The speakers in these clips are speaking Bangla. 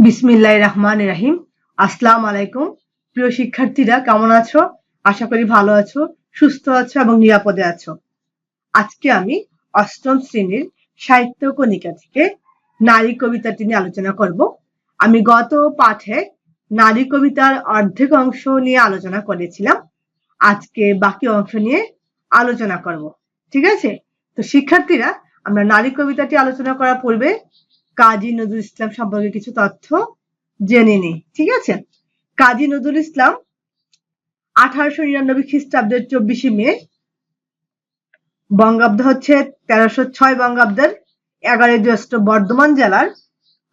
বিসমিল্লাহির রহমানির রহিম। আসসালামু আলাইকুম। প্রিয় শিক্ষার্থীরা, কেমন আছো? আশা করি ভালো আছো, সুস্থ আছো এবং নিরাপদে আছো। আজকে আমি অষ্টম শ্রেণীর সাহিত্য কণিকা থেকে নারী কবিতাটি নিয়ে আলোচনা করব। আমি গত পাঠে নারী কবিতার অর্ধেক অংশ নিয়ে আলোচনা করেছিলাম। আজকে বাকি অংশ নিয়ে আলোচনা করব। ঠিক আছে? তো শিক্ষার্থীরা, আমরা নারী কবিতাটি আলোচনা করার পূর্বে কাজী নজরুল ইসলাম সম্পর্কে কিছু তথ্য জেনে নিই। ঠিক আছে? কাজী নজরুল ইসলাম 1899 খ্রিস্টাব্দের 24শে মে, বঙ্গাব্দ হচ্ছে 1306 বঙ্গাব্দের 11 জ্যৈষ্ঠ, বর্ধমান জেলার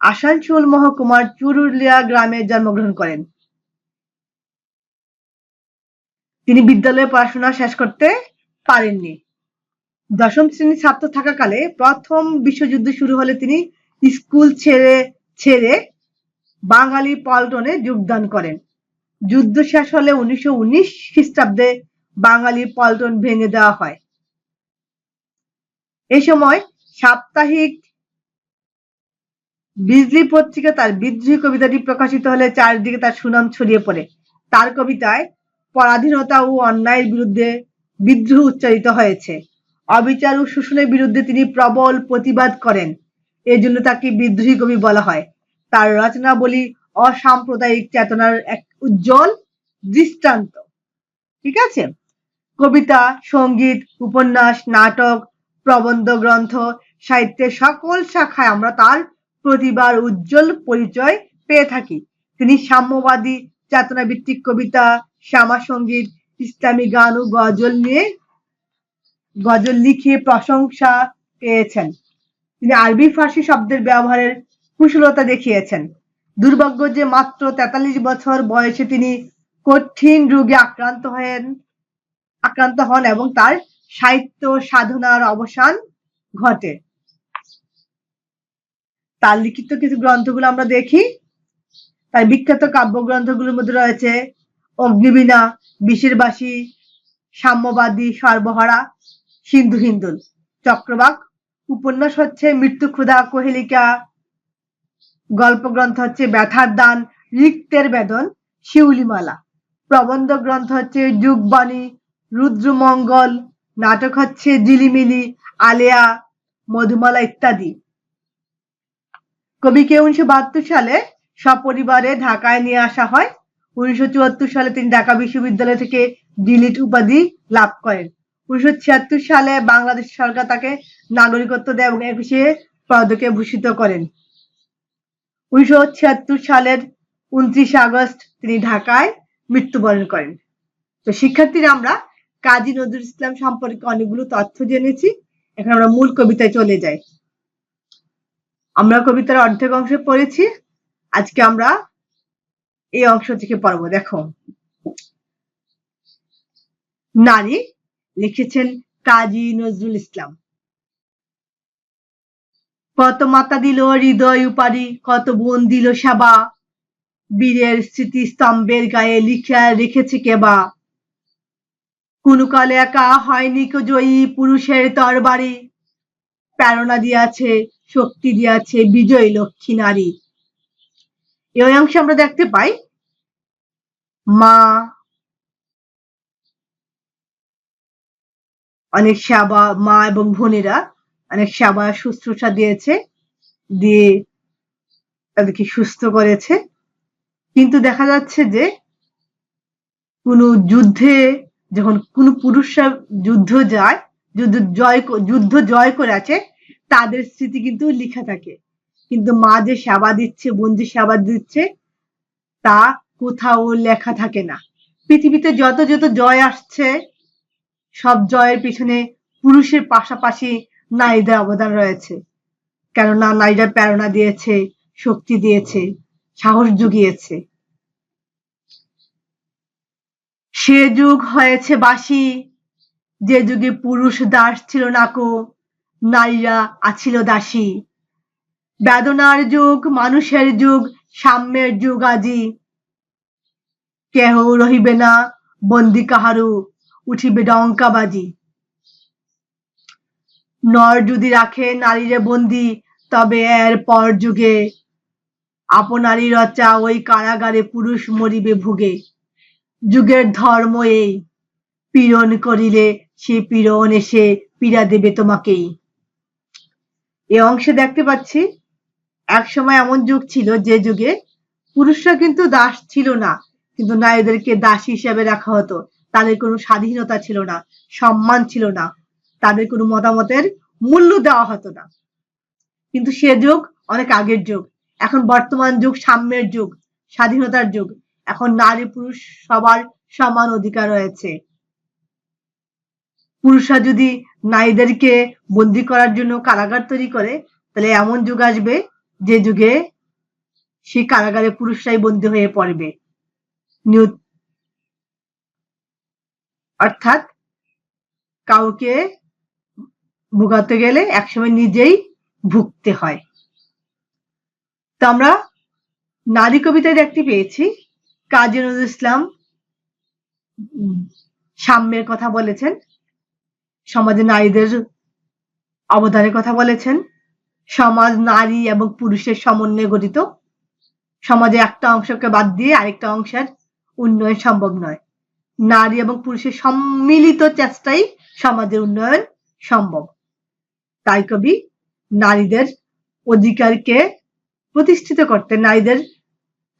আসানসোল মহকুমার চুরুলিয়া গ্রামে জন্মগ্রহণ করেন। তিনি বিদ্যালয়ে পড়াশোনা শেষ করতে পারেননি। দশম শ্রেণীর ছাত্র থাকাকালে প্রথম বিশ্বযুদ্ধ শুরু হলে তিনি স্কুল ছেড়ে বাঙালি পল্টনে যোগদান করেন। যুদ্ধ শেষ হলে 1919 খ্রিস্টাব্দে বাঙালি পল্টন ভেঙে দেওয়া হয়। এই সময় সাপ্তাহিক বিজলি পত্রিকা তার বিদ্রোহী কবিতাটি প্রকাশিত হলে চারিদিকে তার সুনাম ছড়িয়ে পড়ে। তার কবিতায় পরাধীনতা ও অন্যায়ের বিরুদ্ধে বিদ্রোহ উচ্চারিত হয়েছে। অবিচার ও শোষণের বিরুদ্ধে তিনি প্রবল প্রতিবাদ করেন। এজন্য তাকে বিদ্রোহী কবি বলা হয়। তার রচনাবলী অসাম্প্রদায়িক চেতনার এক উজ্জ্বল দৃষ্টান্ত। ঠিক আছে? কবিতা, সঙ্গীত, উপন্যাস, নাটক, প্রবন্ধ গ্রন্থ, সাহিত্যের সকল শাখায় আমরা তার প্রতিভার উজ্জ্বল পরিচয় পেয়ে থাকি। তিনি সাম্যবাদী চেতনাভিত্তিক কবিতা, শ্যামা সঙ্গীত, ইসলামী গান ও গজল লিখে প্রশংসা পেয়েছেন। তিনি আরবি ফার্সি শব্দের ব্যবহারের কুশলতা দেখিয়েছেন। দুর্ভাগ্য যে মাত্র 43 বছর বয়সে তিনি কঠিন রোগে আক্রান্ত হন এবং তার সাহিত্য সাধনার অবসান ঘটে। তার লিখিত কিছু গ্রন্থগুলো আমরা দেখি। তার বিখ্যাত কাব্যগ্রন্থগুলোর মধ্যে রয়েছে অগ্নিবীণা, বিষের বাসী, সাম্যবাদী, সর্বহারা, সিন্ধু হিন্দুল, চক্রবাক। উপন্যাস হচ্ছে মৃত্যু ক্ষুধা, কোহেলিকা। গল্প গ্রন্থ হচ্ছে ব্যথার দান, রিক্তের বেদন, শিউলিমালা। প্রবন্ধ গ্রন্থ হচ্ছে যুগবাণী, রুদ্রমঙ্গল। নাটক হচ্ছে ঝিলিমিলি, আলেয়া, মধুমালা ইত্যাদি। কবিকে 1972 সালে সপরিবারে ঢাকায় নিয়ে আসা হয়। 1974 সালে তিনি ঢাকা বিশ্ববিদ্যালয় থেকে ডিলিট উপাধি লাভ করেন। 1976 সালে বাংলাদেশ সরকার তাকে নাগরিকত্ব দেয় এবং 21 পদকে ভূষিত করেন। 1976 সালের 29 আগস্ট তিনি ঢাকায় মৃত্যুবরণ করেন। তো শিক্ষার্থীরা, আমরা কাজী নজরুল ইসলাম সম্পর্কে অনেকগুলো তথ্য জেনেছি। এখন আমরা মূল কবিতায় চলে যাই। আমরা কবিতার অর্ধেক অংশ পড়েছি। আজকে আমরা এই অংশ থেকে পড়ব। দেখো, নারী, লিখেছেন কাজী নজরুল ইসলাম। কত মাতা দিল হৃদয় উপারি, কত বোন দিল সেবা, বীরের স্মৃতি স্তম্ভের গায়ে লিখিয়া রেখেছে কেবা। কোন কালে একা হয়নি কো জয়ী, পুরুষের তরবারি, প্রেরণা দিয়াছে, শক্তি দিয়াছে বিজয়ী লক্ষ্মী নারী। এই অংশে আমরা দেখতে পাই মা অনেক সেবা, মা এবং বোনেরা অনেক সেবা শুশ্রূষা দিয়েছে, দিয়ে তাদেরকে সুস্থ করেছে। কিন্তু দেখা যাচ্ছে যে কোনো যুদ্ধে যখন কোনো পুরুষরা যুদ্ধ জয় করে আছে, তাদের স্মৃতি কিন্তু লেখা থাকে, কিন্তু মা যে সেবা দিচ্ছে, বোন যে সেবা দিচ্ছে, তা কোথাও লেখা থাকে না। পৃথিবীতে যত যত জয় আসছে, সব জয়ের পিছনে পুরুষের পাশাপাশি নারীদের অবদান রয়েছে। কেননা নারীরা প্রেরণা দিয়েছে, শক্তি দিয়েছে, সাহস জুগিয়েছে। সে যুগ হয়েছে বাসি, যে যুগে পুরুষ দাস ছিল নাকো, নারীরা আছিল দাসী। বেদনার যুগ, মানুষের যুগ, সাম্যের যুগ আজি। কেহ রহিবে না বন্দি কাহারু, উঠিবে ডঙ্কা বাজি। নর যদি রাখে নারীরে বন্দি, তবে এর পর যুগে আপনারই রচা ওই কারাগারে পুরুষ মরিবে ভুগে, যুগের ধর্ম এই, পীড়ন করিলে সে পীড়ন এসে পীড়া দেবে তোমাকেই। এ অংশে দেখতে পাচ্ছি এক সময় এমন যুগ ছিল যে যুগে পুরুষরা কিন্তু দাস ছিল না, কিন্তু নারীদেরকে দাসী হিসেবে রাখা হতো। তাদের কোনো স্বাধীনতা ছিল না, সম্মান ছিল না, তাদের কোনো মতামতের মূল্য দেওয়া হতো না। কিন্তু সে যুগ অনেক আগের যুগ। এখন বর্তমান যুগ সাম্যের যুগ, স্বাধীনতার যুগ। এখন নারী পুরুষ সবার সমান অধিকার রয়েছে। পুরুষরা যদি নারীদেরকে বন্দি করার জন্য কারাগার তৈরি করে, তাহলে এমন যুগ আসবে যে যুগে সেই কারাগারে পুরুষরাই বন্দি হয়ে পড়বে। অর্থাৎ কাউকে ভোগাতে গেলে একসময় নিজেই ভুগতে হয়। তো আমরা নারী কবিতায় দেখতে পেয়েছি কাজী নজরুল ইসলাম সাম্যের কথা বলেছেন, সমাজে নারীদের অবদানের কথা বলেছেন। সমাজ নারী এবং পুরুষের সমন্বয়ে গঠিত। সমাজে একটা অংশকে বাদ দিয়ে আরেকটা অংশের উন্নয়ন সম্ভব নয়। নারী এবং পুরুষের সম্মিলিত চেষ্টাই সমাজের উন্নয়ন সম্ভব। তাই কবি নারীদের অধিকারকে প্রতিষ্ঠিত করতে, নারীদের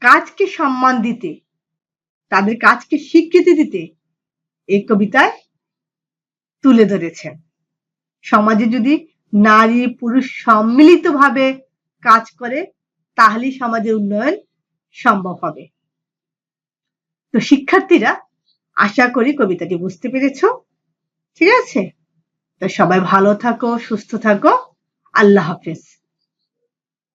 কাজকে সম্মান দিতে, তাদের কাজকে স্বীকৃতি দিতে এই কবিতায় তুলে ধরেছেন। সমাজে যদি নারী পুরুষ সম্মিলিতভাবে কাজ করে, তাহলেই সমাজের উন্নয়ন সম্ভব হবে। তো শিক্ষার্থীরা, আশা করি কবিতাটি বুঝতে পেরেছো। ঠিক আছে? তো সবাই ভালো থাকো, সুস্থ থাকো। আল্লাহ হাফেজ।